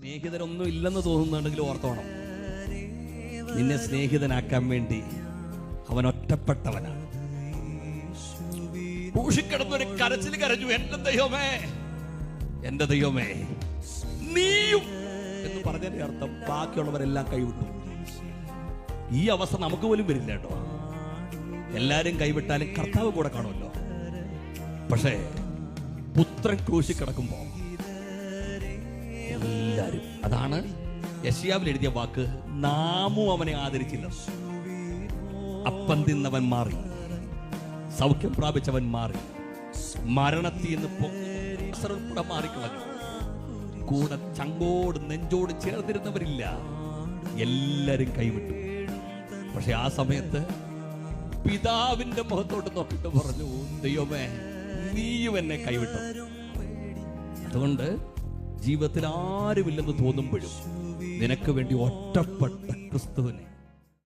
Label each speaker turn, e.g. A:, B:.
A: സ്നേഹിതരൊന്നും ഇല്ലെന്ന് തോന്നുന്നുണ്ടെങ്കിൽ ഓർത്തോണം, നിന്നെ സ്നേഹിതനാക്കാൻ വേണ്ടി അവൻ ഒറ്റപ്പെട്ടവനാണ്. പൂഷിക്കിടന്നൊരു കരച്ചിൽ കരഞ്ഞു, എന്റെ ദൈവമേ, എന്റെ ദൈവമേ നീയും എന്ന് പറഞ്ഞതിന്റെ അർത്ഥം ബാക്കിയുള്ളവരെല്ലാം കൈവിട്ടു. ഈ അവസ്ഥ നമുക്ക് പോലും വരില്ല കേട്ടോ. എല്ലാരും കൈവിട്ടാലും കർത്താവ് കൂടെ കാണുമല്ലോ. പക്ഷേ പുത്രൻ ക്രൂശിൽ കിടക്കുമ്പോ എല്ലാരും, അതാണ് യെശയ്യാവിൽ എഴുതിയ വാക്ക്, നാമും അവനെ ആദരിച്ചില്ല. അപ്പം തിന്നവൻ മാറി, സൗഖ്യം പ്രാപിച്ചവൻ മാറി, മരണത്തിൽ നിന്ന് മാറിക്കളഞ്ഞു. കൂടെ ചങ്കോട് നെഞ്ചോട് ചേർന്നിരുന്നവരില്ല, എല്ലാരും കൈവിട്ടു. പക്ഷെ ആ സമയത്ത് പിതാവിന്റെ മുഖത്തോട്ട് നോക്കിട്ട് പറഞ്ഞു, ദൈവമേ നീയും എന്നെ കൈവിട്ടു. അതുകൊണ്ട് ജീവിതത്തിൽ ആരുമില്ലെന്ന് തോന്നുമ്പോഴും നിനക്ക് വേണ്ടി ഒറ്റപ്പെട്ട ക്രിസ്തുവിനെ